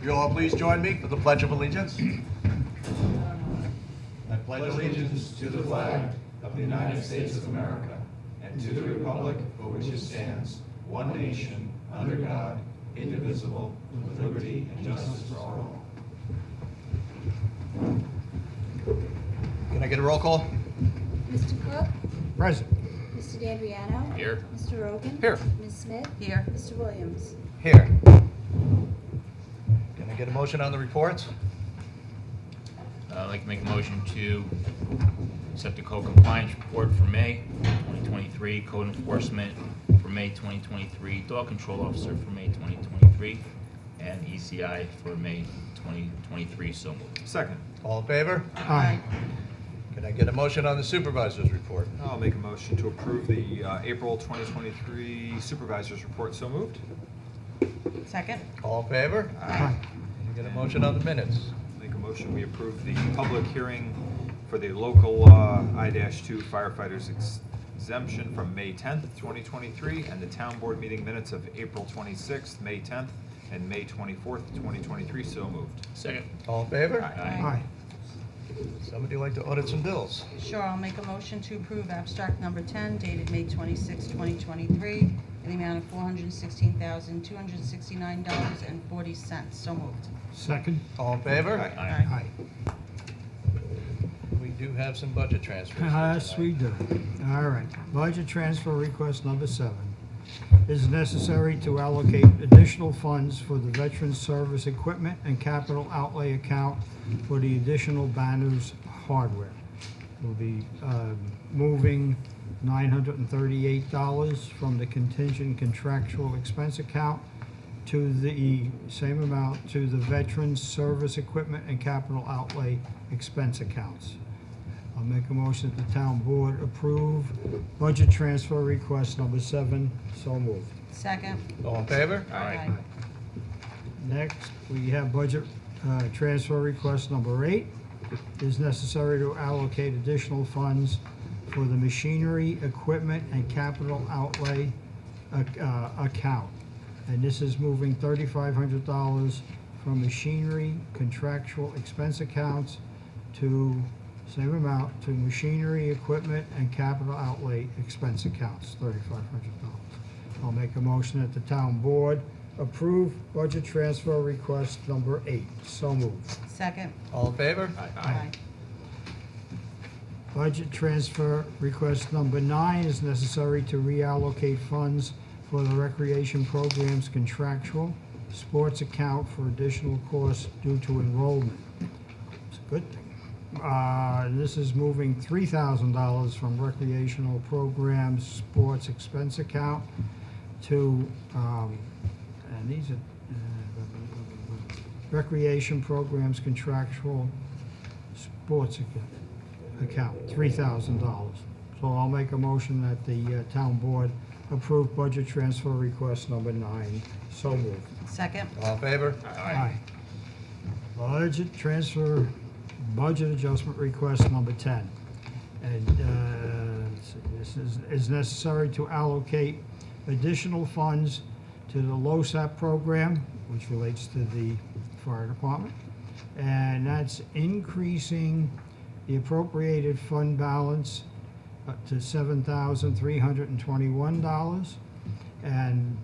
You all please join me for the Pledge of Allegiance. I pledge allegiance to the flag of the United States of America and to the republic for which it stands, one nation, under God, indivisible, with liberty and justice for all. Can I get a roll call? Mr. Cook? Present. Mr. D'Adriano? Here. Mr. Rogan? Here. Ms. Smith? Here. Mr. Williams? Here. Can I get a motion on the reports? I'd like to make a motion to accept the code compliance report for May 2023, code enforcement for May 2023, dog control officer for May 2023, and ECI for May 2023. So moved. Second. All in favor? Aye. Can I get a motion on the supervisor's report? I'll make a motion to approve the April 2023 Supervisor's Report. So moved. Second? All in favor? Aye. Can I get a motion on the minutes? Make a motion we approve the public hearing for the local I-2 firefighters exemption from May 10th, 2023, and the town board meeting minutes of April 26th, May 10th, and May 24th, 2023. So moved. Second. All in favor? Aye. Somebody like to audit some bills? Sure, I'll make a motion to approve abstract number 10 dated May 26, 2023, in the amount of $416,269.40. So moved. Second. All in favor? Aye. Aye. We do have some budget transfers. for Yes, we tonight. do. All right. Budget transfer request number 7. Is necessary to allocate additional funds for the Veterans Service Equipment and Capital Outlay account for the additional banners hardware. We'll be moving $938 from the contingent contractual expense account to the same amount to the Veterans Service Equipment and Capital Outlay expense accounts. I'll make a motion that the town board approve budget transfer request number 7. So moved. Second? All in favor? Aye. Next, we have budget transfer request number 8. It is necessary to allocate additional funds for the machinery, equipment, and capital outlay account. And this is moving $3,500 from machinery contractual expense accounts to same amount to machinery, equipment, and capital outlay expense accounts, $3,500. I'll make a motion that the town board approve budget transfer request number 8. So moved. Second? All in favor? Aye. Budget transfer request number 9 is necessary to reallocate funds for the recreation programs contractual sports account for additional costs due to enrollment. It's a good thing. This is moving $3,000 from recreational programs sports expense account to, and these are recreation programs contractual sports account, $3,000. So I'll make a motion that the town board approve budget transfer request number 9. So moved. Second? All in favor? Aye. Budget transfer, budget adjustment request number 10. And let's see, this is necessary to allocate additional funds to the LoSAP program, which relates to the fire department. And that's increasing the appropriated fund balance up to $7,321 and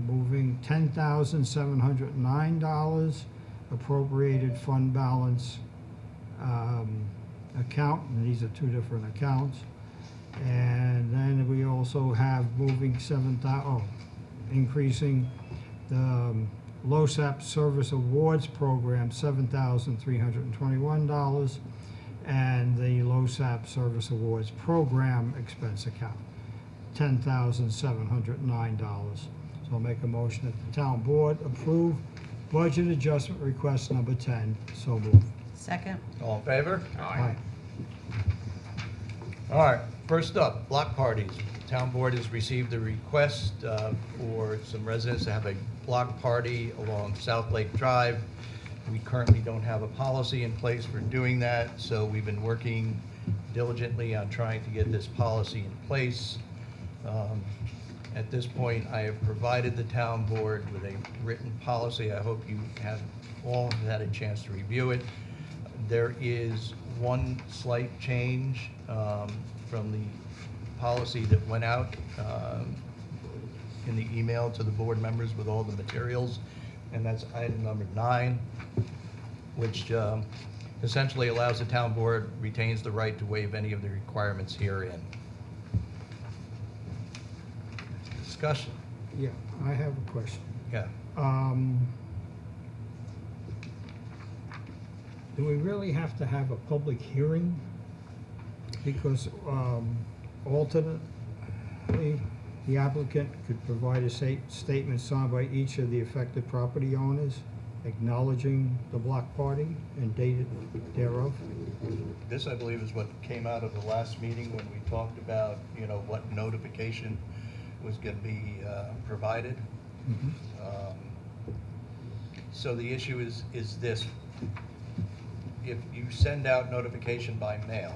moving $10,709 appropriated fund balance account, and these are 2 different accounts. And then we also have moving increasing the LoSAP Service Awards Program, $7,321, and the LoSAP Service Awards Program expense account, $10,709. So I'll make a motion that the town board approve budget adjustment request number 10. So moved. Second? All in favor? Aye. All right, first up, block parties. The town board has received a request for some residents to have a block party along South Lake Drive. We currently don't have a policy in place for doing that, so we've been working diligently on trying to get this policy in place. At this point, I have provided the town board with a written policy. I hope you have all had a chance to review it. There is one slight change from the policy that went out in the email to the board members with all the materials, and that's item number 9, which essentially allows the town board retains the right to waive any of the requirements herein. Discussion. Yeah, I have a question. Yeah. Do we really have to have a public hearing? Because alternately, the applicant could provide a statement signed by each of the affected property owners acknowledging the block party and dated thereof. This, I believe, is what came out of the last meeting when we talked about, what notification was going to be provided. Mhm. So the issue is this. If you send out notification by mail,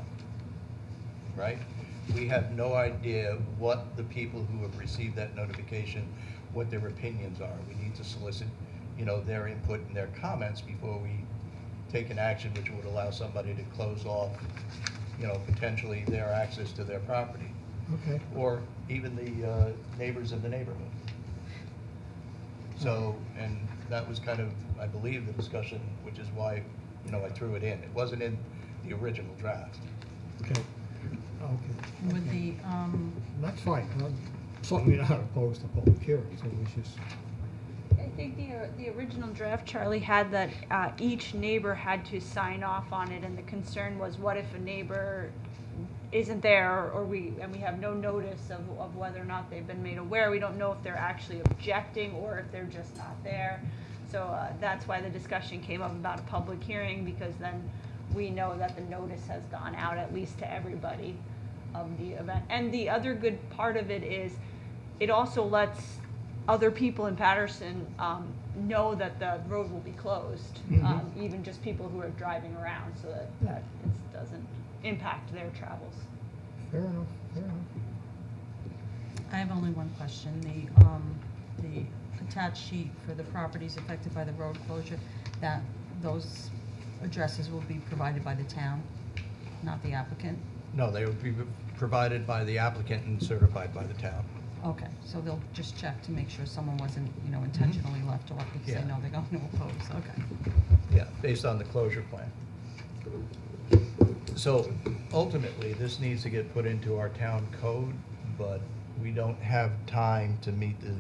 right, we have no idea what the people who have received that notification, what their opinions are. We need to solicit, their input and their comments before we take an action which would allow somebody to close off, potentially their access to their property, Okay. or even the neighbors in the neighborhood. So, and that was kind of, I believe, the discussion, which is why, I threw it in. It wasn't in the original draft. Okay. Okay. With the, That's fine. Certainly not opposed to public hearings. It was just, I think the original draft, Charlie, had that each neighbor had to sign off on it, and the concern was, what if a neighbor isn't there, or we have no notice of whether or not they've been made aware. We don't know if they're actually objecting or if they're just not there. So that's why the discussion came up about a public hearing, because then we know that the notice has gone out at least to everybody of the event. And the other good part of it is it also lets other people in Patterson know that the road will be closed, even just people who are driving around, so that it doesn't impact their travels. fair enough, fair enough. I have only one question. The attached sheet for the properties affected by the road closure, that those addresses will be provided by the town, not the applicant? No, they would be provided by the applicant and certified by the town. Okay, so they'll just check to make sure someone wasn't, intentionally left off because Yeah. they know they're going to oppose, okay. Yeah, based on the closure plan. So ultimately, this needs to get put into our town code, but we don't have time to meet the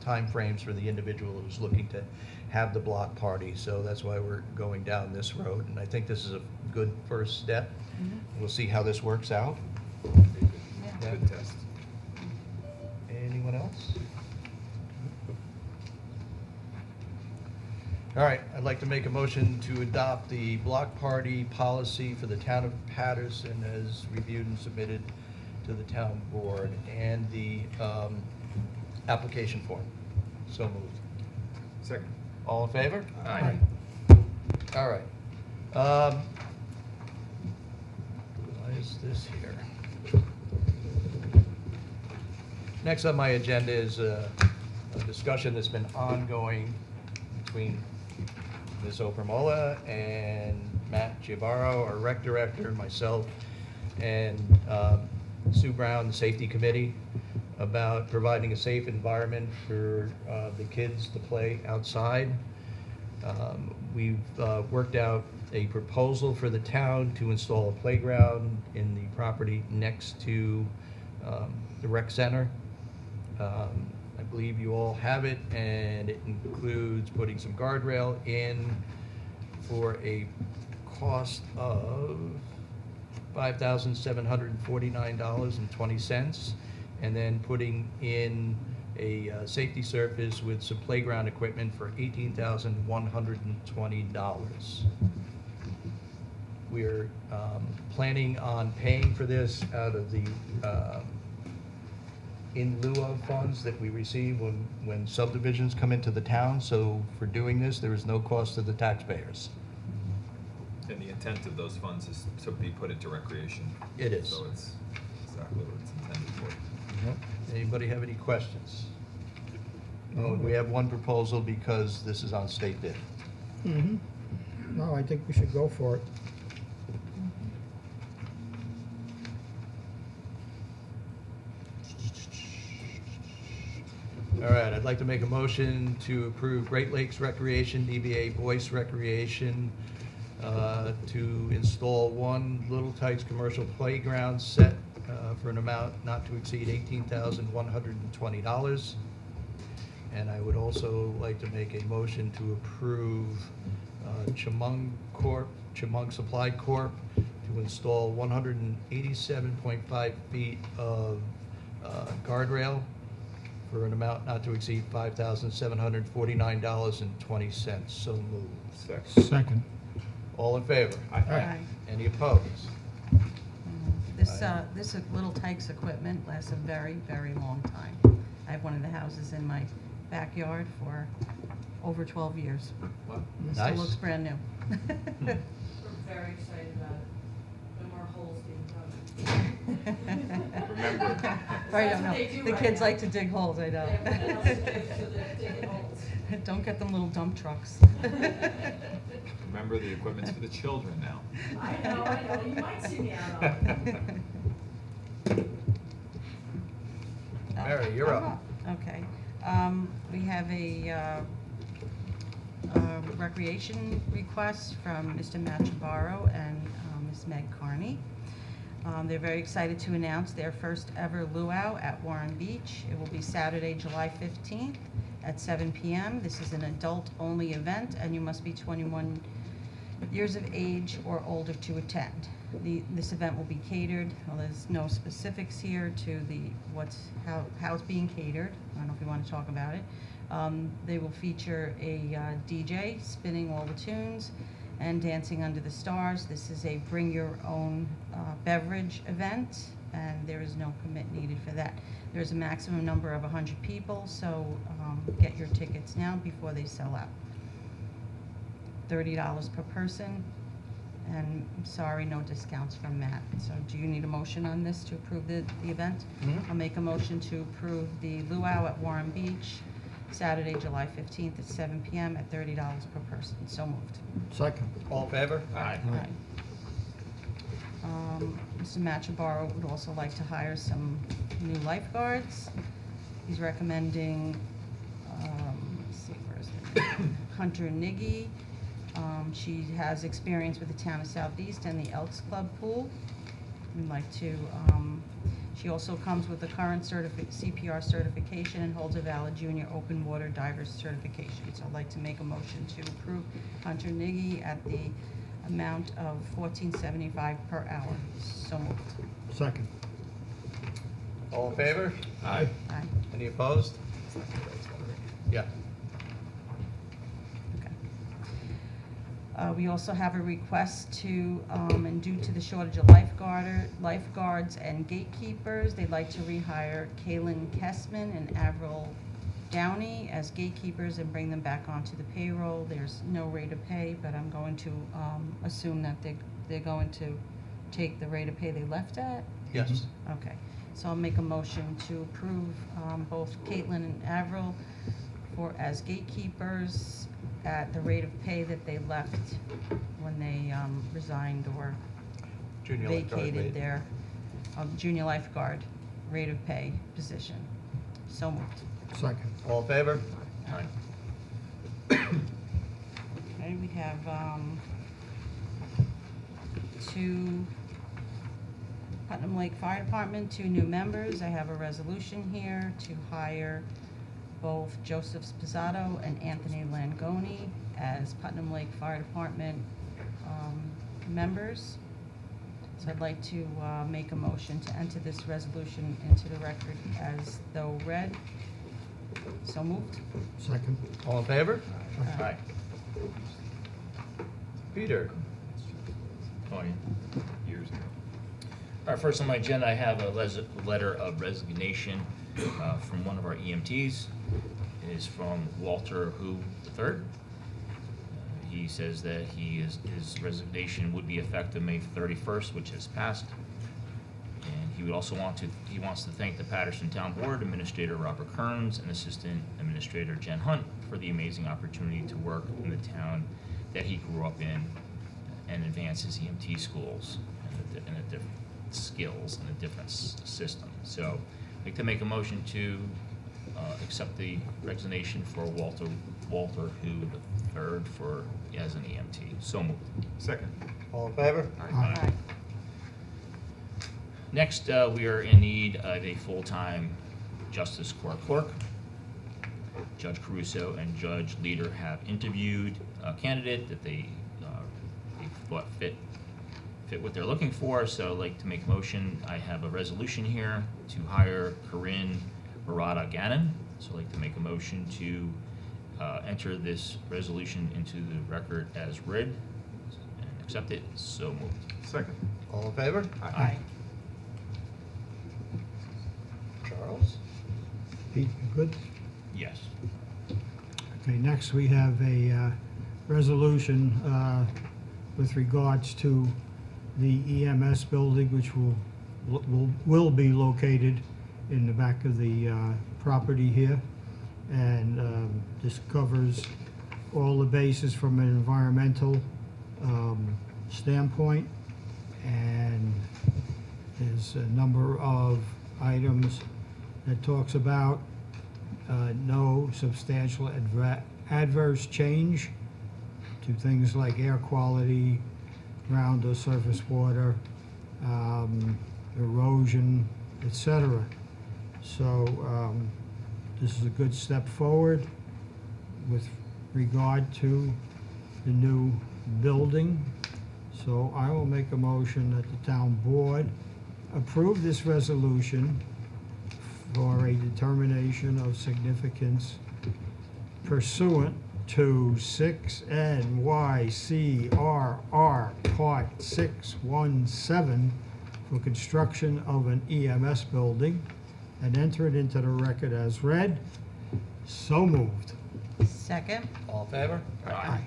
timeframes for the individual who's looking to have the block party. So that's why we're going down this road, and I think this is a good first step. We'll see how this works out. Yeah. Good test. Anyone else? All right, I'd like to make a motion to adopt the block party policy for the town of Patterson as reviewed and submitted to the town board, and the application form. So moved. Second. All in favor? Aye. All right. Why is this here? Next on my agenda is a discussion that's been ongoing between Ms. Oprahmola and Matt Giavaro, our rec director, myself, and Sue Brown, the safety committee, about providing a safe environment for the kids to play outside. We've worked out a proposal for the town to install a playground in the property next to the rec center. I believe you all have it, and it includes putting some guardrail in for a cost of $5,749.20, and then putting in a safety surface with some playground equipment for $18,120. We're planning on paying for this out of the in lieu of funds that we receive when subdivisions come into the town. So for doing this, there is no cost to the taxpayers. And the intent of those funds is to be put into recreation. It is. So it's exactly what it's intended for. Yep. Anybody have any questions? Oh, we have one proposal because this is on state bid. Mm-hmm. No, I think we should go for it. All right, I'd like to make a motion to approve Great Lakes Recreation, DBA Boyce Recreation, to install one Little Tykes commercial playground set for an amount not to exceed $18,120. And I would also like to make a motion to approve Chemung Supply Corp. to install 187.5 feet of guardrail for an amount not to exceed $5,749.20. So moved. Second. All in favor? Aye. Any opposed? This Little Tykes equipment lasts a very, very long time. I have one of the houses in my backyard for over 12 years. What? It still Nice. looks brand new. We're very excited about it. No more holes being dug. Remember. I That's don't what they know. do The right kids now. like to dig holes, I know. They have nothing else to do, so they're digging holes. Don't get them little dump trucks. Remember, the equipment's for the children now. I know, you might see me out on it. Mary, you're I'm up. Okay. We have a recreation request from Mr. Machabaro and Ms. Meg Carney. They're very excited to announce their first ever luau at Warren Beach. It will be Saturday, July 15th at 7 p.m. This is an adult-only event, and you must be 21 years of age or older to attend. This event will be catered. Well, there's no specifics here to how it's being catered. I don't know if you want to talk about it. They will feature a DJ spinning all the tunes and dancing under the stars. This is a bring your own beverage event, and there is no commit needed for that. There's a maximum number of 100 people, so get your tickets now before they sell out. $30 per person, and I'm sorry, no discounts from Matt. So do you need a motion on this to approve the event? Mhm. I'll make a motion to approve the luau at Warren Beach, Saturday, July 15th at 7 p.m. at $30 per person. So moved. Second. All in favor? Aye. Right. Mr. Machabaro would also like to hire some new lifeguards. He's recommending, let's see, where is it? Hunter Niggy. She has experience with the town of Southeast and the Elks Club pool. We'd like to, she also comes with a current CPR certification and holds a valid junior open water diver's certification. So I'd like to make a motion to approve Hunter Niggy at the amount of $14.75 per hour. So moved. Second. All in favor? Aye. Aye. Any opposed? Yeah. Okay. We also have a request to, and due to the shortage of lifeguards and gatekeepers, they'd like to rehire Kaylin Kessman and Avril Downey as gatekeepers and bring them back onto the payroll. There's no rate of pay, but I'm going to assume that they're going to take the rate of pay they left at. Yes. Okay, so I'll make a motion to approve both Caitlin and Avril as gatekeepers at the rate of pay that they left when they resigned or Junior lifeguard rate. vacated their junior lifeguard rate of pay position. So moved. Second. All in favor? Aye. Okay, we have two Putnam Lake Fire Department, 2 new members. I have a resolution here to hire both Joseph Spizzato and Anthony Langoni as Putnam Lake Fire Department members. So I'd like to make a motion to enter this resolution into the record as though read. So moved. Second. All in favor? Aye. Peter? Oh, yeah. Years ago. All right, first on my agenda, I have a letter of resignation from one of our EMTs. It is from Walter Hu III. He says that his resignation would be effective May 31st, which has passed. And he he wants to thank the Patterson Town Board Administrator Robert Kearns and Assistant Administrator Jen Hunt for the amazing opportunity to work in the town that he grew up in and advance his EMT schools and the different skills and a different system. So I'd like to make a motion to accept the resignation for Walter Hu III as an EMT. So moved. Second. All in favor? Aye. Next, we are in need of a full-time Justice Court clerk. Judge Caruso and Judge Leader have interviewed a candidate that they thought fit what they're looking for, so I'd like to make a motion. I have a resolution here to hire Corinne Murata Gannon, so I'd like to make a motion to enter this resolution into the record as read and accept it. So moved. Second. All in favor? Aye. Charles? Pete, you good? Yes. Okay, next we have a resolution with regards to the EMS building, which will be located in the back of the property here. And this covers all the bases from an environmental standpoint. And there's a number of items that talks about no substantial adverse change to things like air quality, ground or surface water, erosion, etc. So this is a good step forward with regard to the new building. So I will make a motion that the town board approve this resolution for a determination of significance pursuant to 6 NYCRR Part 617 for construction of an EMS building and enter it into the record as read. So moved. Second? All in favor? Aye.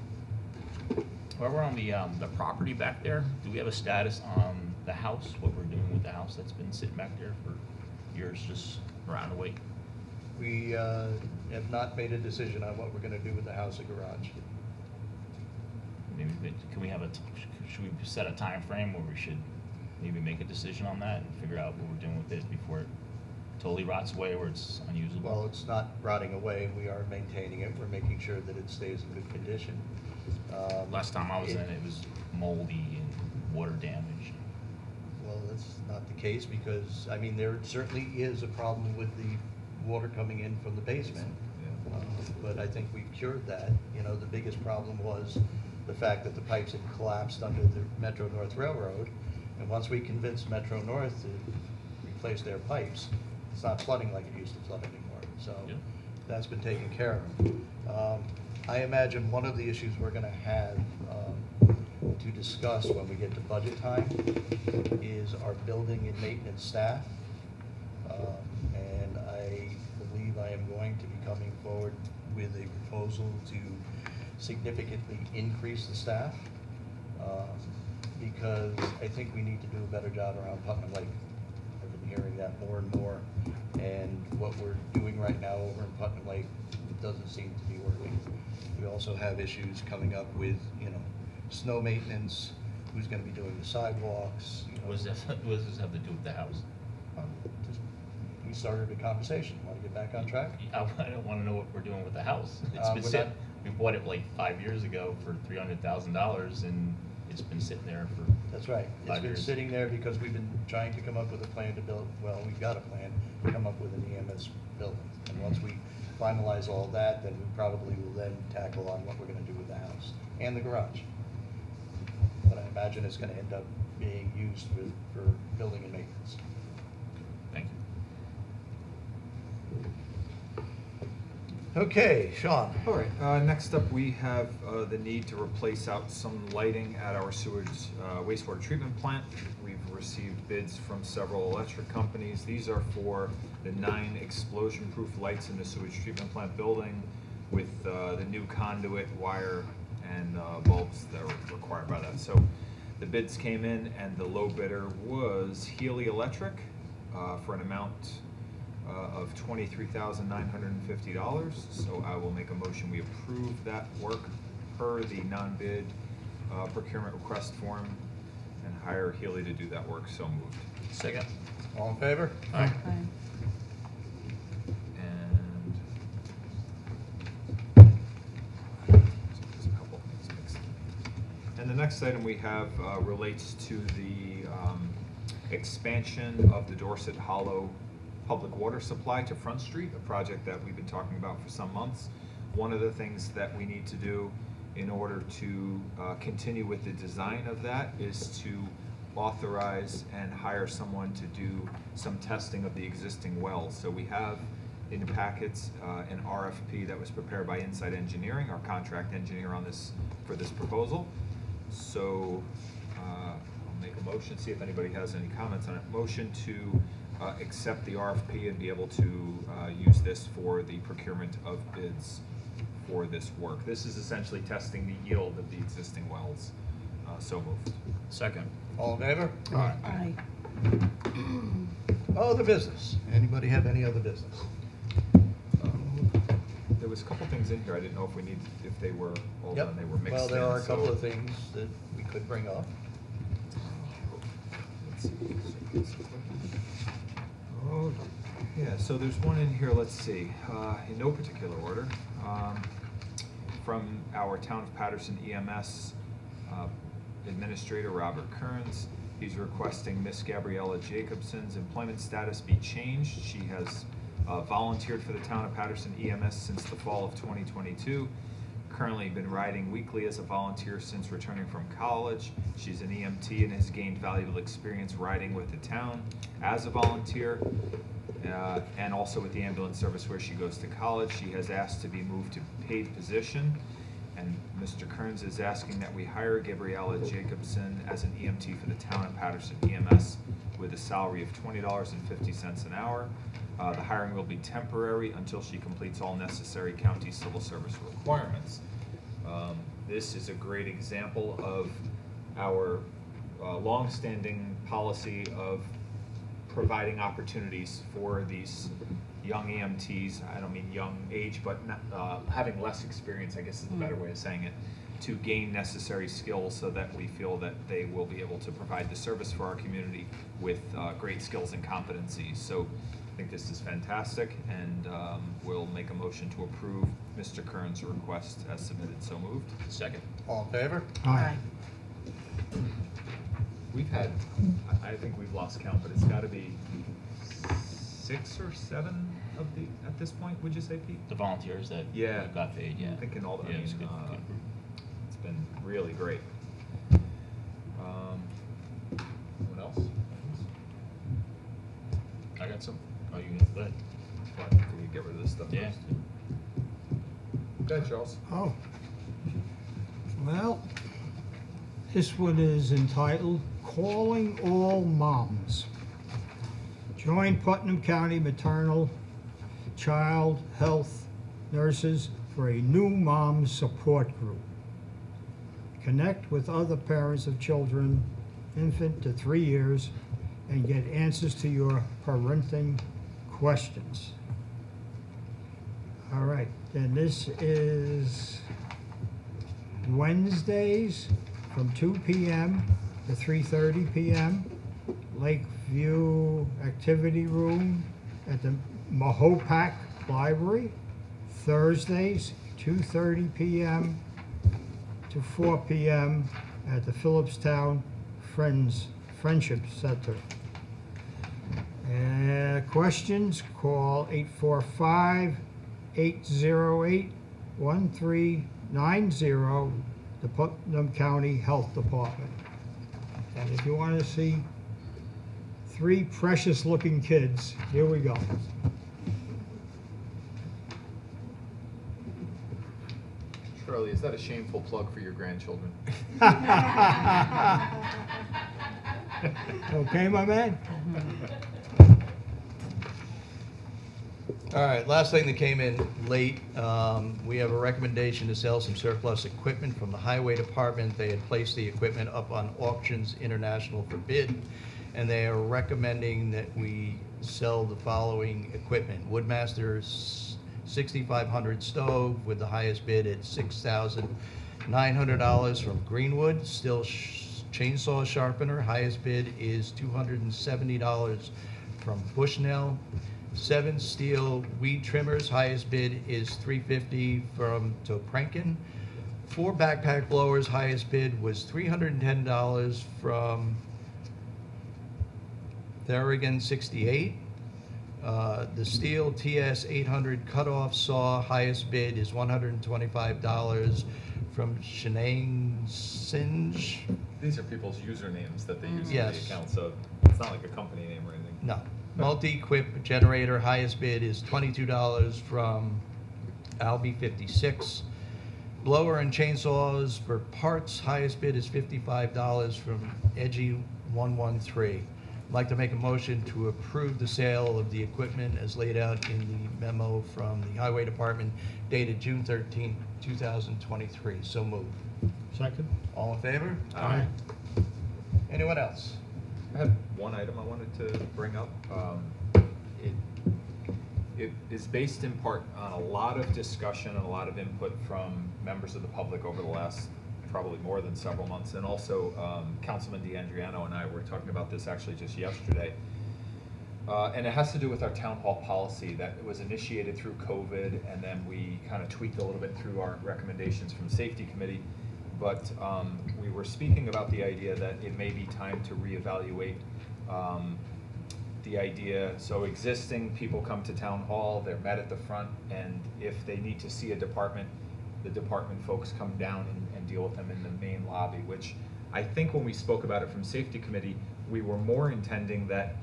While we're on the property back there, do we have a status on the house, what we're doing with the house that's been sitting back there for years, just around the way? We have not made a decision on what we're gonna do with the house and garage. Maybe, can we have should we set a time frame where we should maybe make a decision on that and figure out what we're doing with it before it totally rots away where it's unusable? Well, it's not rotting away, we are maintaining it, we're making sure that it stays in good condition. Last time I was in, it was moldy and water damage. Well, that's not the case because, I mean, there certainly is a problem with the water coming in from the basement. But I think we've cured that. You know, the biggest problem was the fact that the pipes had collapsed under the Metro North Railroad. And once we convinced Metro North to replace their pipes, it's not flooding like it used to flood anymore. So Yeah. that's been taken care of. I imagine one of the issues we're gonna have to discuss when we get to budget time is our building and maintenance staff. And I believe I am going to be coming forward with a proposal to significantly increase the staff. Because I think we need to do a better job around Putnam Lake. I've been hearing that more and more. And what we're doing right now over in Putnam Lake doesn't seem to be working. We also have issues coming up with, you know, snow maintenance, who's gonna be doing the sidewalks, you know. What does this have to do with the house? Just- We started a conversation, wanna get back on track? I don't wanna know what we're doing with the house. It's been we're sitting, not- we bought it like 5 years ago for $300,000 and it's been sitting there for That's right. It's 5 been years. sitting there because we've been trying to come up with a plan to build, well, we've got a plan to come up with an EMS building. And once we finalize all that, then we probably will then tackle on what we're gonna do with the house and the garage. But I imagine it's gonna end up being used for building and maintenance. Thank you. Okay, Sean. All right, next up, we have the need to replace out some lighting at our sewage wastewater treatment plant. We've received bids from several electric companies. These are for the 9 explosion-proof lights in the sewage treatment plant building with the new conduit, wire, and bulbs that are required by that. So the bids came in, and the low bidder was Healy Electric, for an amount of $23,950. So I will make a motion, we approve that work per the non-bid procurement request form and hire Healy to do that work. So moved. Second. All in favor? Aye. Aye. And there's a couple things mixed in. And the next item we have relates to the expansion of the Dorset Hollow public water supply to Front Street, a project that we've been talking about for some months. One of the things that we need to do in order to continue with the design of that is to authorize and hire someone to do some testing of the existing wells. So we have in the packets an RFP that was prepared by Insight Engineering, our contract engineer on this, for this proposal. So I'll make a motion, see if anybody has any comments on it. Motion to accept the RFP and be able to use this for the procurement of bids for this work. This is essentially testing the yield of the existing wells. So moved. Second. All in favor? Aye. Other business. Anybody have any other business? There was a couple things in here, I didn't know if we need, if they were all Yep. done, they were mixed in. Well, there are a couple so- of things that we could bring up. Let's see. Oh, Yeah, so there's one in here, let's see, in no particular order, from our Town of Patterson EMS Administrator, Robert Kearns. He's requesting Miss Gabriella Jacobson's employment status be changed. She has volunteered for the Town of Patterson EMS since the fall of 2022. Currently been riding weekly as a volunteer since returning from college. She's an EMT and has gained valuable experience riding with the town as a volunteer and also with the ambulance service where she goes to college. She has asked to be moved to paid position, and Mr. Kearns is asking that we hire Gabriella Jacobson as an EMT for the Town of Patterson EMS with a salary of $20.50 an hour. The hiring will be temporary until she completes all necessary county civil service requirements. This is a great example of our longstanding policy of providing opportunities for these young EMTs. I don't mean young age, but not, having less experience, I guess is the better way of saying it, to gain necessary skills so that we feel that they will be able to provide the service for our community with great skills and competencies. So I think this is fantastic, and we'll make a motion to approve Mr. Kearns' request as submitted. So moved. Second. All in favor? aye. We've had, I think we've lost count, but it's got to be 6 or 7 of the, at this point, would you say, Pete? The volunteers that Yeah. got paid, yeah. I'm thinking all the, Yeah, I it was mean, good, good group. it's been really great. What else? I got some. Oh, you got that? What, can we get rid of this stuff Yeah. first? Go ahead, Charles. Oh. Well, this one is entitled Calling All Moms. Join Putnam County Maternal Child Health Nurses for a new mom support group. Connect with other parents of children, infant to 3 years, and get answers to your parenting questions. All right, and this is Wednesdays from 2 p.m. to 3:30 p.m. Lakeview Activity Room at the Mahopac Library. Thursdays, 2:30 p.m. to 4 p.m. at the Phillipstown Friendship Center. Questions, call 845-808-1390, the Putnam County Health Department. And if you want to see 3 precious-looking kids, here we go. Charlie, is that a shameful plug for your grandchildren? Okay, my man? All right, last thing that came in late, we have a recommendation to sell some surplus equipment from the Highway Department. They had placed the equipment up on Auctions International for bid, and they are recommending that we sell the following equipment. Woodmaster 6500 stove with the highest bid at $6,900 from Greenwood. Still chainsaw sharpener, highest bid is $270 from Bushnell. 7 steel weed trimmers, highest bid is $350 from Toprankin. 4 backpack blowers, highest bid was $310 from Therigan 68. The steel TS 800 cutoff saw, highest bid is $125 from Shenang Singe. These are people's usernames that they use in Yes. the account, so it's not like a company name or anything. No. Multi-equip generator, highest bid is $22 from Albi 56. Blower and chainsaws for parts, highest bid is $55 from Edgy 113. I'd like to make a motion to approve the sale of the equipment as laid out in the memo from the Highway Department dated June 13, 2023. So moved. Second? All in favor? Aye. Anyone else? I have one item I wanted to bring up. It is based in part on a lot of discussion and a lot of input from members of the public over the last probably more than several months. And also Councilman DeAndriano and I were talking about this actually just yesterday. And it has to do with our town hall policy that was initiated through COVID, and then we kind of tweaked a little bit through our recommendations from Safety Committee. But we were speaking about the idea that it may be time to reevaluate the idea. So existing people come to town hall, they're met at the front, and if they need to see a department, the department folks come down and deal with them in the main lobby, which I think when we spoke about it from Safety Committee, we were more intending that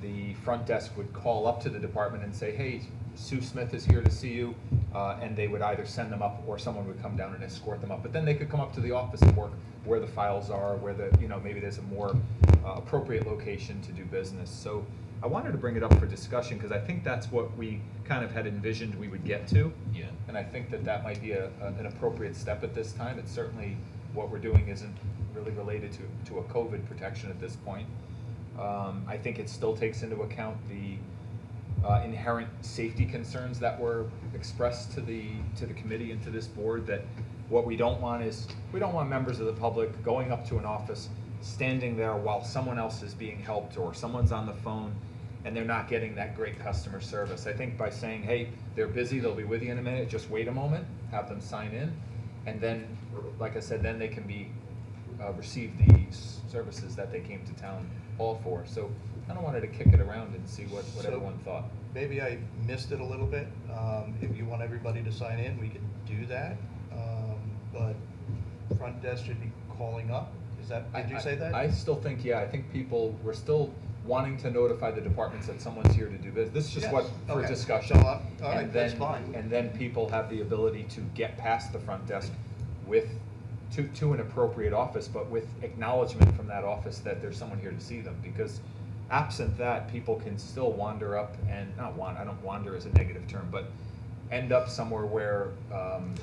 the front desk would call up to the department and say, hey, Sue Smith is here to see you, and they would either send them up or someone would come down and escort them up. But then they could come up to the office and work where the files are, where the, maybe there's a more appropriate location to do business. So I wanted to bring it up for discussion because I think that's what we kind of had envisioned we would get to. Yeah. And I think that that might be an appropriate step at this time. It's certainly what we're doing isn't really related to a COVID protection at this point. I think it still takes into account the inherent safety concerns that were expressed to the committee and to this board, that what we don't want is, we don't want members of the public going up to an office, standing there while someone else is being helped or someone's on the phone and they're not getting that great customer service. I think by saying, hey, they're busy, they'll be with you in a minute, just wait a moment, have them sign in, and then, like I said, then they can be receive the services that they came to town hall for. So I kind of wanted to kick it around and see what So- everyone thought. Maybe I missed it a little bit. If you want everybody to sign in, we can do that. But front desk should be calling up. Is that, did you say that? I still think, yeah, I think people, we're still wanting to notify the departments that someone's here to do business. This is just Yes, what, for okay. discussion. So, all right, And that's then- fine. And then people have the ability to get past the front desk with, to an appropriate office, but with acknowledgement from that office that there's someone here to see them. Because absent that, people can still wander up and, I don't wander as a negative term, but end up somewhere where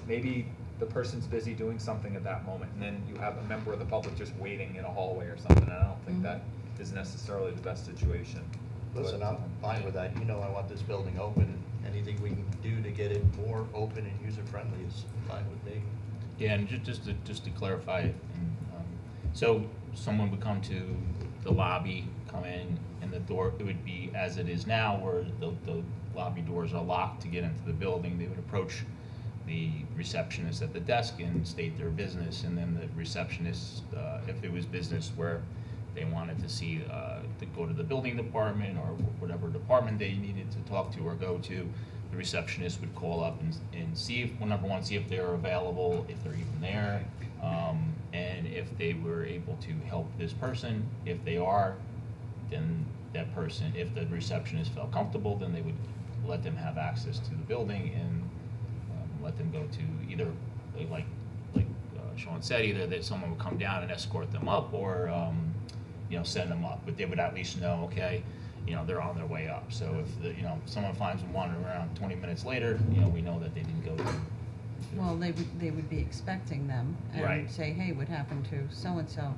maybe the person's busy doing something at that moment, and then you have a member of the public just waiting in a hallway or something, and I don't think that is necessarily the best situation. Listen, But, I'm fine with that. I want this building open, and anything we can do to get it more open and user-friendly is fine with me. Yeah, and just to clarify, so someone would come to the lobby, come in, and the door, it would be as it is now, where the lobby doors are locked to get into the building. They would approach the receptionist at the desk and state their business, and then the receptionist, if it was business where they wanted to see, to go to the building department or whatever department they needed to talk to or go to, the receptionist would call up and see if, well, number one, see if they're available, if they're even there, and if they were able to help this person. If they are, then that person, if the receptionist felt comfortable, then they would let them have access to the building and let them go to either, like Sean said, either that someone would come down and escort them up or, send them up. But they would at least know, okay, they're on their way up. So if someone finds them wandering around 20 minutes later, we know that they didn't go to. Well, they would be expecting them Right. and say, hey, what happened to so-and-so?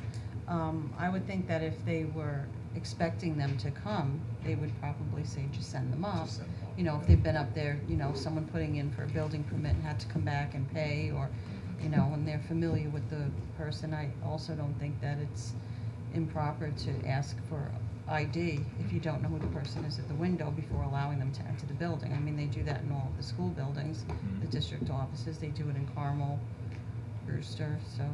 I would think that if they were expecting them to come, they would probably say, just send them up. Just send them up, You know, if yeah. they've been up there, you know, someone putting in for a building permit and had to come back and pay, or, you know, and they're familiar with the person. I also don't think that it's improper to ask for ID if you don't know who the person is at the window before allowing them to enter the building. I mean, they do that in all of the school buildings, the district offices, they do it in Carmel, Brewster, so.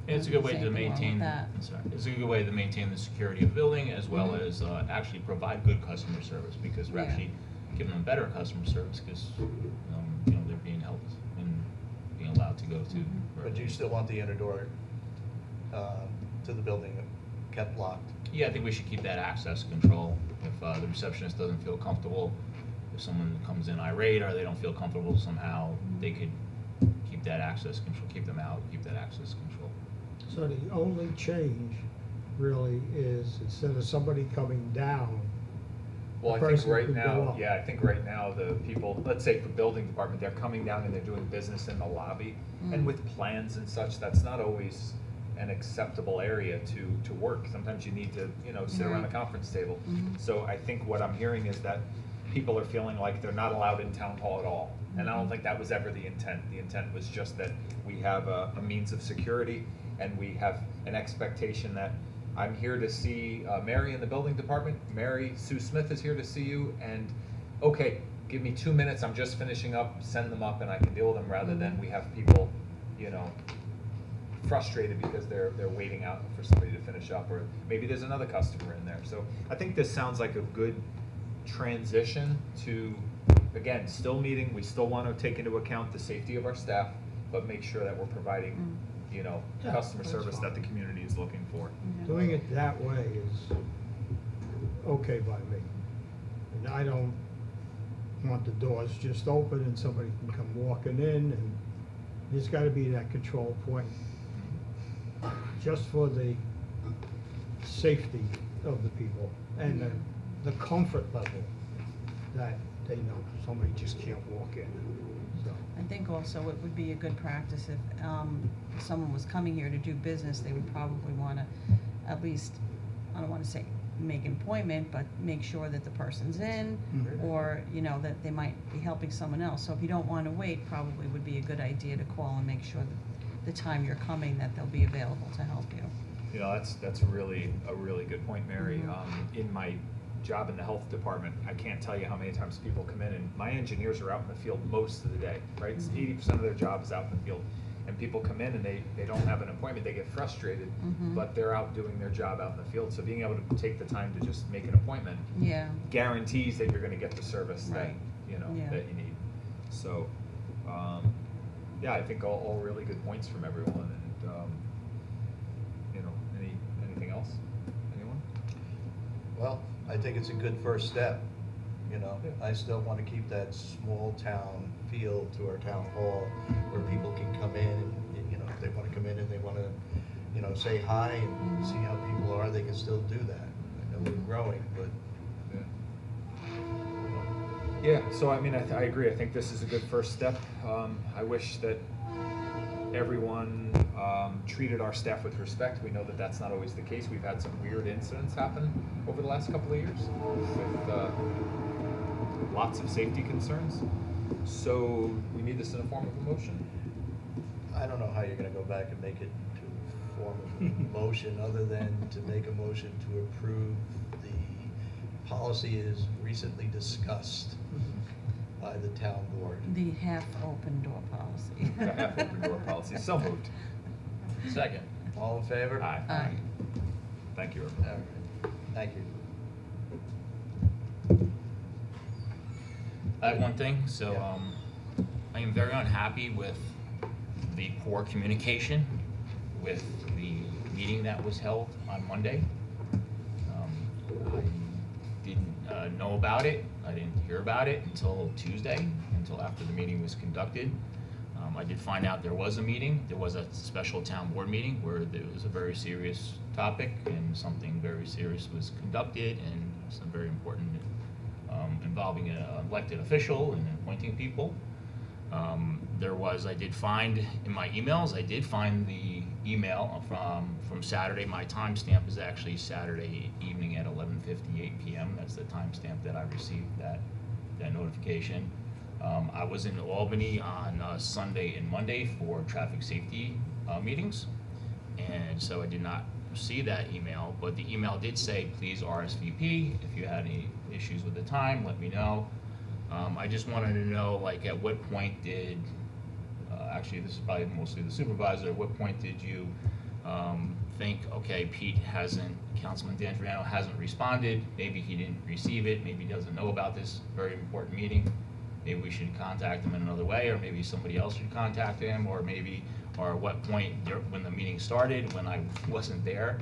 And it's a good way Same to thing wrong with maintain, that. sorry, it's a good way to maintain the security of the building as well Mhm. as actually provide good customer service, because we're Yeah. actually giving them better customer service because, you know, they're being helped and being allowed to go to. Mhm. But you still want the inner door to the building kept locked? Yeah, I think we should keep that access control. If the receptionist doesn't feel comfortable, if someone comes in irate or they don't feel comfortable somehow, they could keep that access control, keep them out, keep that access control. So the only change really is instead of somebody coming down, Well, I The think person right could go now, up. yeah, I think right now, the people, let's say for building department, they're coming down and they're doing business in the lobby. And Mm. with plans and such, that's not always an acceptable area to work. Sometimes you need to, you know, sit around a Right. conference table. Mhm. So I think what I'm hearing is that people are feeling like they're not allowed in town hall at all. And I don't think that was ever the intent. The intent was just that we have a means of security and we have an expectation that I'm here to see Mary in the building department. Mary, Sue Smith is here to see you, and okay, give me 2 minutes, I'm just finishing up, send them up and I can deal with them, rather than we have people, you know, frustrated because they're waiting out for somebody to finish up, or maybe there's another customer in there. So I think this sounds like a good transition to, again, still meeting, we still want to take into account the safety of our staff, but make sure that we're providing, you know, Yeah, customer that's service that fine. the community is looking for. doing it that way is okay by me. And I don't want the doors just open and somebody can come walking in, and there's gotta be that control point. Just for the safety of the people and the comfort level that they know somebody just can't walk in, so. I think also it would be a good practice if someone was coming here to do business, they would probably want to at least, I don't want to say make an appointment, but make sure that the person's in, Mhm. or, you know, that they might be helping someone else. So if you don't want to wait, probably would be a good idea to call and make sure that the time you're coming, that they'll be available to help you. You know, that's really a really good point, Mary. In my job in the health department, I can't tell you how many times people come in, and my engineers are out in the field most of the day, right? 80% of their job is out in the field. And people come in and they don't have an appointment, they get frustrated, Mhm. but they're out doing their job out in the field. So being able to take the time to just make an appointment Yeah, guarantees that you're gonna get the service that, Right. you know, Yeah. that you need. So, yeah, I think all really good points from everyone, and, you know, anything else? Anyone? Well, I think it's a good first step, you know. Yeah. I still want to keep that small town feel to our town hall where people can come in and, you know, if they want to come in and they want to, you know, say hi and see how people are, they can still do that. I know we're growing, but Yeah, so I mean, I agree. I think this is a good first step. I wish that everyone treated our staff with respect. We know that that's not always the case. We've had some weird incidents happen over the last couple of years with lots of safety concerns. So we need this in a form of a motion. I don't know how you're going to go back and make it to a form of motion other than to make a motion to approve the policy as recently discussed by the town board. the half-open door policy. The half open door policy. So moved. Second. All in favor? Aye. Aye. Thank you, All everyone. right. Thank you. I have one thing, so, Yeah. I am very unhappy with the poor communication with the meeting that was held on Monday. I didn't know about it, I didn't hear about it until Tuesday, until after the meeting was conducted. I did find out there was a meeting, there was a special town board meeting where there was a very serious topic and something very serious was conducted and some very important involving an elected official and appointing people. I did find in my emails, I did find the email from Saturday. My timestamp is actually Saturday evening at 11:58 p.m. That's the timestamp that I received that notification. I was in Albany on Sunday and Monday for traffic safety meetings, and so I did not see that email, but the email did say, please RSVP. If you had any issues with the time, let me know. I just wanted to know, like, at what point did, actually this is probably mostly the supervisor, at what point did you think, okay, Councilman D'Andriano hasn't responded, maybe he didn't receive it, maybe he doesn't know about this very important meeting, maybe we should contact him in another way, or maybe somebody else should contact him, or at what point when the meeting started, when I wasn't there,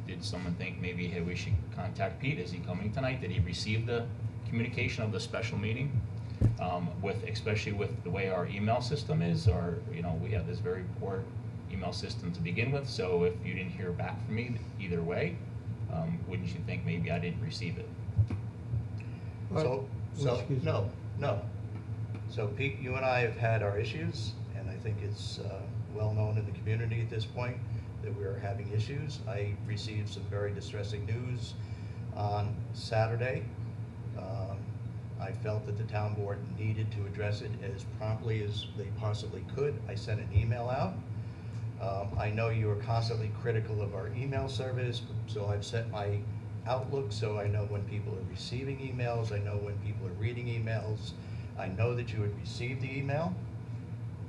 did someone think maybe, hey, we should contact Pete, is he coming tonight, did he receive the communication of the special meeting? Especially with the way our email system is, or, we have this very poor email system to begin with, so if you didn't hear back from me either way, wouldn't you think maybe I didn't receive it? So, Excuse me. no. So Pete, you and I have had our issues, and I think it's well known in the community at this point that we're having issues. I received some very distressing news on Saturday. I felt that the town board needed to address it as promptly as they possibly could. I sent an email out. I know you are constantly critical of our email service, so I've set my Outlook so I know when people are receiving emails, I know when people are reading emails. I know that you had received the email,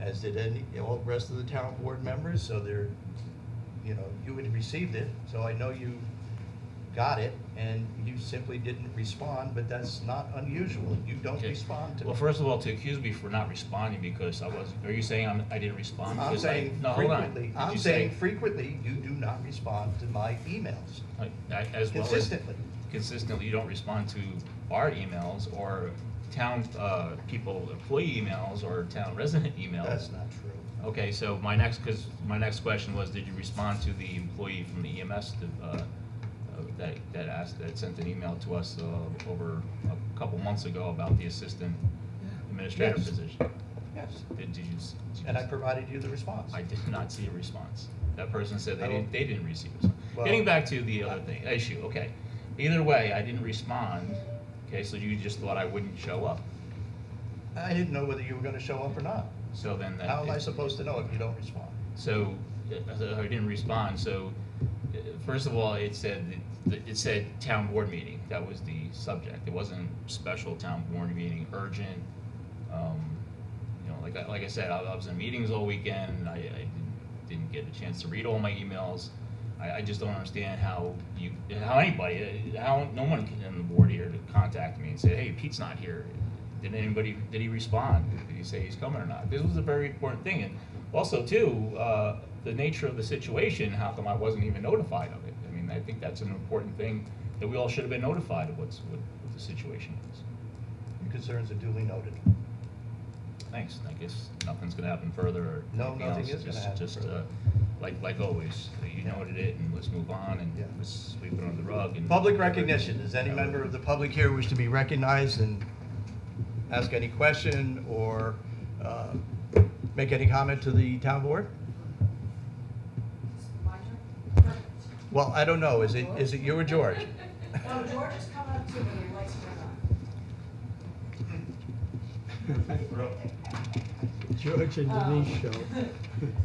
as did all the rest of the town board members, so you had received it, so I know you got it, and you simply didn't respond, but that's not unusual. You don't Okay. respond to Well, me. first of all, to accuse me for not responding because are you saying I didn't respond? I'm because saying no, hold on. frequently, Did I'm you saying say- frequently, you do not respond to my emails. As well as Consistently. you don't respond to our emails or town people, employee emails or town resident emails. That's not true. Okay, so my next question was, did you respond to the employee from the EMS that sent an email to us over a couple months ago about the assistant administrator Yes. position? Yes. Did you? And I provided you the response. I did not see a response. That person said I don't- they didn't receive it. Well- Getting back to the other issue, okay. Either way, I didn't respond, okay, so you just thought I wouldn't show up. I didn't know whether you were gonna show up or not. So then that. How am I supposed to know if you don't respond? So, I didn't respond, so, first of all, it said town board meeting, that was the subject. It wasn't special town board meeting, urgent, like I said, I was in meetings all weekend, I didn't get a chance to read all my emails. I just don't understand how no one in the board here to contact me and say, hey, Pete's not here. Did he respond? Did he say he's coming or not? This was a very important thing. And also, too, the nature of the situation, how come I wasn't even notified of it? I mean, I think that's an important thing, that we all should have been notified of what the situation is. Your concerns are duly noted. Thanks. I guess nothing's gonna happen further or No, anything nothing else. is gonna happen Just, further. like always, you noted it, and let's move on, and Yeah. let's sweep it under the rug. And Public recognition. Does any member of the public here wish to be recognized and ask any question or make any comment to the town board? My turn? Perfect. Well, I don't know. Is it you or George? No, George is coming up to me, he likes me. George and Denise show.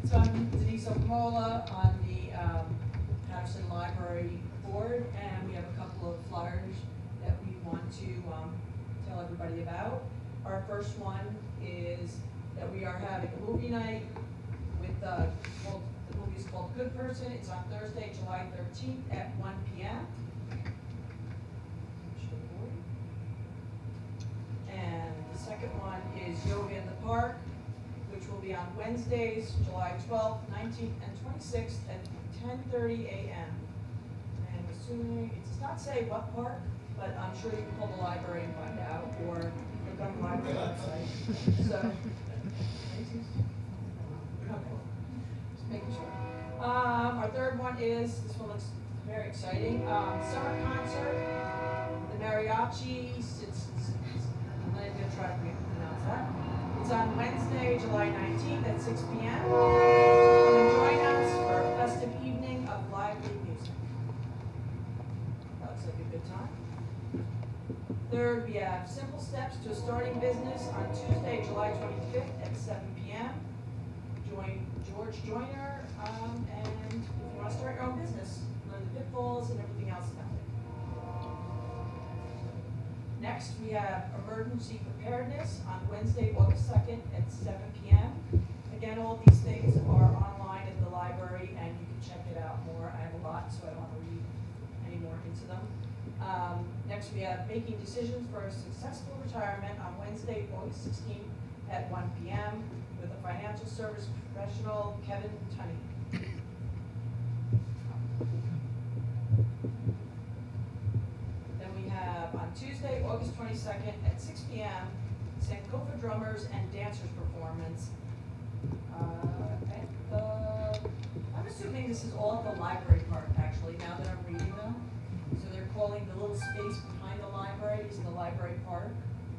So I'm Denise Okamola on the Patterson Library Board, and we have a couple of flyers that we want to tell everybody about. Our first one is that we are having a movie night with, the movie is called Good Person. It's on Thursday, July 13th at 1 p.m. And the second one is Yoga in the Park, which will be on Wednesdays, July 12th, 19th, and 26th at 10:30 a.m. And assuming, it does not say what park, but I'm sure you can call the library and find out, or look on the library website. So, okay, just making sure. Our third one is, this one looks very exciting, summer concert, the mariachi, I'm not even gonna try to pronounce that. It's on Wednesday, July 19th at 6 p.m. Third, we have Simple Steps to a Starting Business on Tuesday, July 25th at 7 p.m. Join George Joyner, and if you want to start your own business, learn the pitfalls and everything else about it. Next, we have Emergency Preparedness on Wednesday, August 2nd at 7 p.m. Again, all these things are online at the library, and you can check it out more. I have a lot, so I don't want to read any more into them. Next, we have Making Decisions for a Successful Retirement on Wednesday, August 16th at 1 p.m. with a financial service professional, Kevin Tunney. Then we have on Tuesday, August 22nd at 6 p.m., Sankofa Drummers and Dancers Performance. I'm assuming this is all at the library part, actually, now that I'm reading them. So they're calling the little space behind the library is the library park.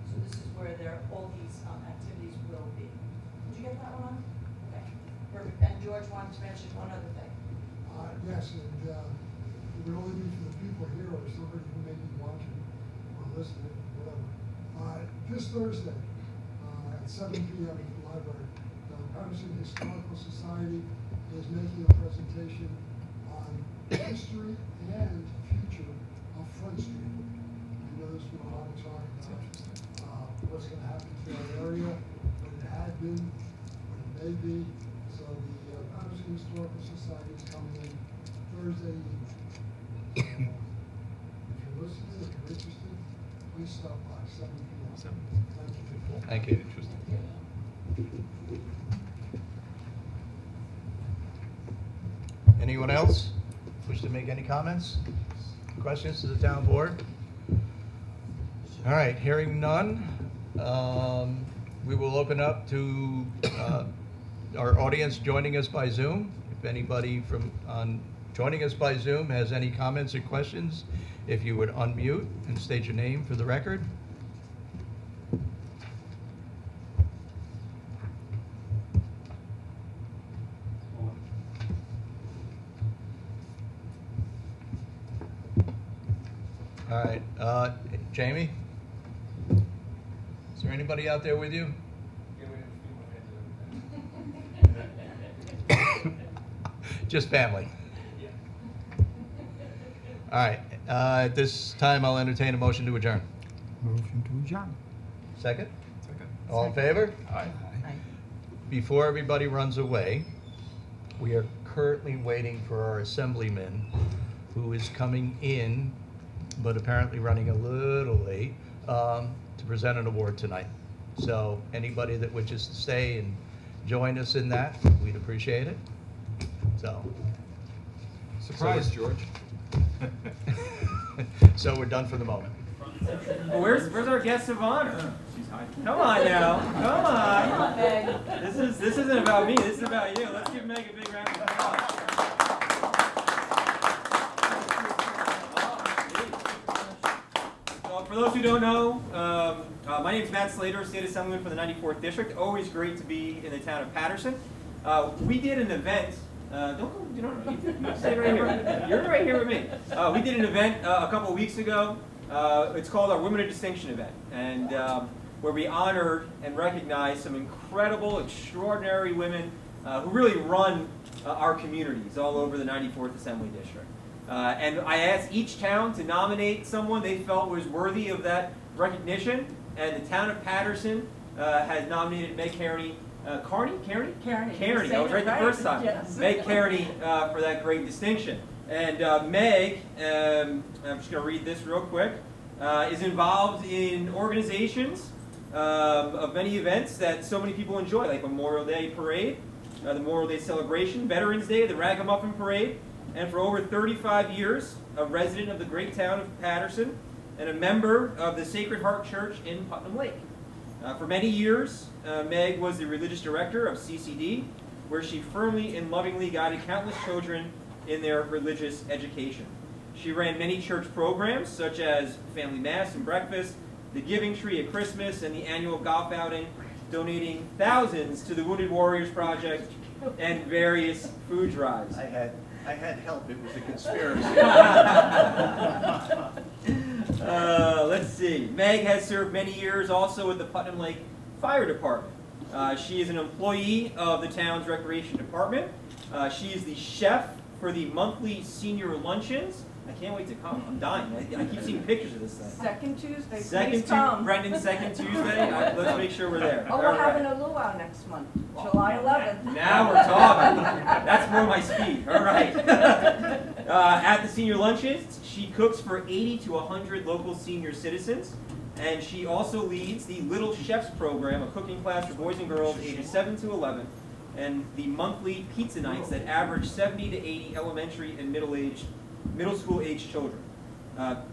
So this is where all these activities will be. Did you get that one? Okay, perfect. And George wanted to mention one other thing. Yes, and it would only be for the people here or somebody who may be watching or listening, whatever. This Thursday at 7 p.m. at the library, the Patterson Historical Society is making a presentation on history and future of Front Street. I know there's been a lot of talk about what's going to happen to our area, what it had been, what it may be. So the Patterson Historical Society is coming in Thursday evening. So, if you're listening, if you're interested, please stop by 7 p.m. Thank you. Thank you. Anyone else wish to make any comments, questions to the town board? All right, hearing none, we will open up to our audience joining us by Zoom. If anybody joining us by Zoom has any comments or questions, if you would unmute and state your name for the record. All right, Jamie? Is there anybody out there with you? Just family? All right, at this time, I'll entertain a motion to adjourn. Motion to adjourn. Second? Second. All in favor? Aye. Aye. Before everybody runs away, we are currently waiting for our assemblyman, who is coming in, but apparently running a little late, to present an award tonight. So anybody that wishes to stay and join us in that, we'd appreciate it. So. Surprise, George. So we're done for the moment. Well, where's our guest of honor? Come on now, come on. This isn't about me. This is about you. Let's give Meg a big round of applause. For those who don't know, my name is Matt Slater, State Assemblyman for the 94th District. Always great to be in the town of Patterson. We did an event. You stay right here. You're right here with me. We did an event a couple of weeks ago. It's called our Women of Distinction event, and where we honored and recognized some incredible, extraordinary women who really run our communities all over the 94th Assembly District. And I asked each town to nominate someone they felt was worthy of that recognition, and the town of Patterson has nominated Meg Kearney. Kearney. I was right the first time. Yes. Meg Kearney for that great distinction. And Meg, I'm just going to read this real quick, is involved in organizations of many events that so many people enjoy, like Memorial Day Parade, the Memorial Day Celebration, Veterans Day, the Ragamuffin Parade, and for over 35 years, a resident of the great town of Patterson and a member of the Sacred Heart Church in Putnam Lake. For many years, Meg was the religious director of CCD, where she firmly and lovingly guided countless children in their religious education. She ran many church programs, such as Family Mass and Breakfast, the Giving Tree at Christmas, and the annual golf outing, donating thousands to the Wounded Warriors Project and various food drives. I had help. It was a conspiracy. Let's see. Meg has served many years also with the Putnam Lake Fire Department. She is an employee of the town's recreation department. She is the chef for the monthly senior luncheons. I can't wait to come. I'm dying. I keep seeing pictures of this thing. Second Tuesday, Second please come. Brendan's second Tuesday. Let's make sure we're there. Oh, All we're right. having a luau next month, July 11th. Now we're talking. That's more my speed. All right. At the senior luncheons, she cooks for 80 to 100 local senior citizens, and she also leads the Little Chefs program, a cooking class for boys and girls ages 7 to 11, and the monthly pizza nights that average 70 to 80 elementary and middle school age children.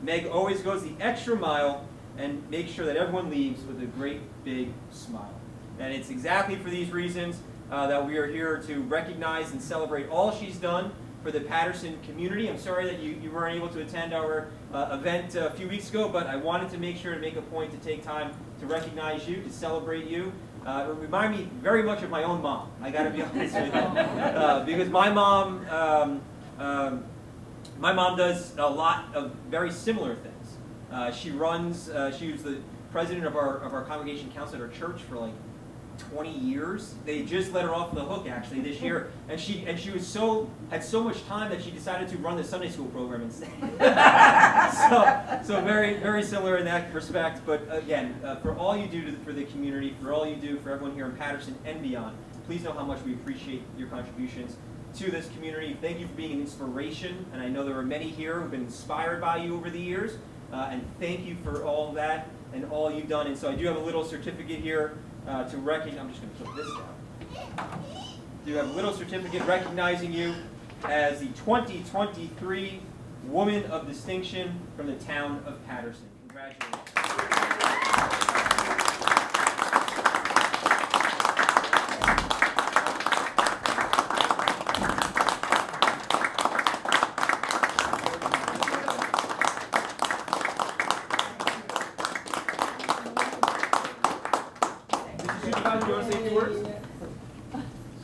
Meg always goes the extra mile and makes sure that everyone leaves with a great big smile. And it's exactly for these reasons that we are here to recognize and celebrate all she's done for the Patterson community. I'm sorry that you weren't able to attend our event a few weeks ago, but I wanted to make sure to make a point to take time to recognize you, to celebrate you. It reminded me very much of my own mom, I gotta be honest with you. Because my mom does a lot of very similar things. She was the president of our congregation council at our church for like 20 years. They just let her off the hook actually this year, and she had so much time that she decided to run the Sunday school program instead. so very similar in that respect. But again, for all you do for the community, for all you do for everyone here in Patterson and beyond, please know how much we appreciate your contributions to this community. Thank you for being an inspiration, and I know there are many here who've been inspired by you over the years, and thank you for all that and all you've done. And so I do have a little certificate here to recognize. I'm just going to put this down. Do have a little certificate recognizing you as the 2023 Woman of Distinction from the town of Patterson. Congratulations.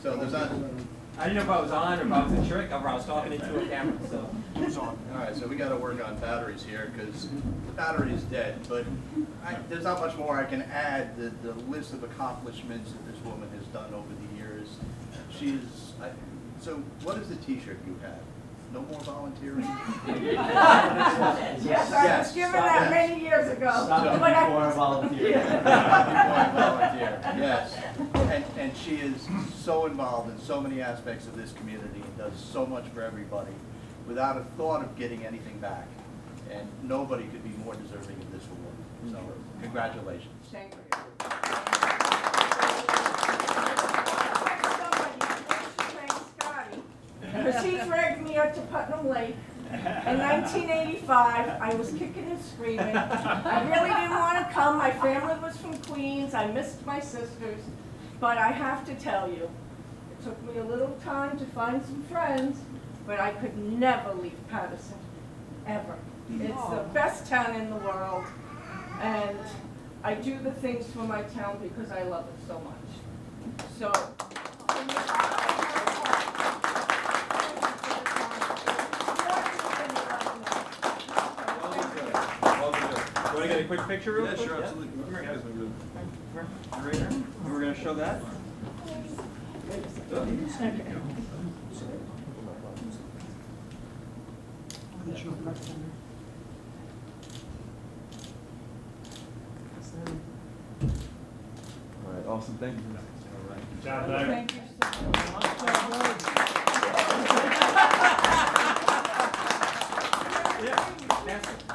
So there's not. I didn't know if I was on or if I was a trick or if I was talking into a camera. So Who's on? All right, so we got to work on batteries here because the battery is dead. But there's not much more I can add. The list of accomplishments that this woman has done over the years. So what is the T-shirt you have? No more volunteering? Yes, I was given that many years ago. Stop But I- before volunteer. Volunteer, yes. And she is so involved in so many aspects of this community and does so much for everybody without a thought of getting anything back. And nobody could be more deserving of this award. So congratulations. Thank you. Because he dragged me up to Putnam Lake. In 1985, I was kicking and screaming. I really didn't want to come. My family was from Queens. I missed my sisters. But I have to tell you, it took me a little time to find some friends, but I could never leave Patterson, ever. It's the best town in the world, and I do the things for my town because I love it so much. So, want to get a quick picture real quick? Yeah, sure, absolutely. Come here, guys. Right here. And we're going to show that. All right, awesome, thank you. thank you so much.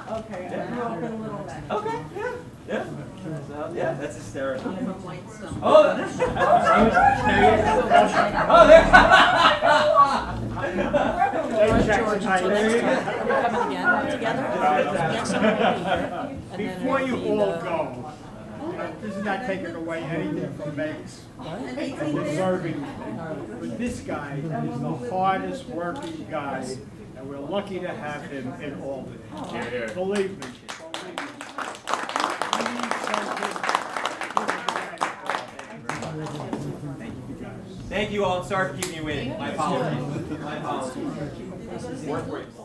Okay, I'm broken a little neck. Okay, yeah. So, yeah, that's hysterical. I'm from Whitestone. Oh, there he is. Oh, there. George, There you go. we're coming again together. Next time we'll be here. And then Before it'll you be all the- go, this is not taking away anything from Meg's deserving, but this guy is the hardest working guy, and we're lucky to have him in Albany. Believe me. Thank you all. I'm sorry for keeping you waiting. My apologies. My apologies. Work breaks.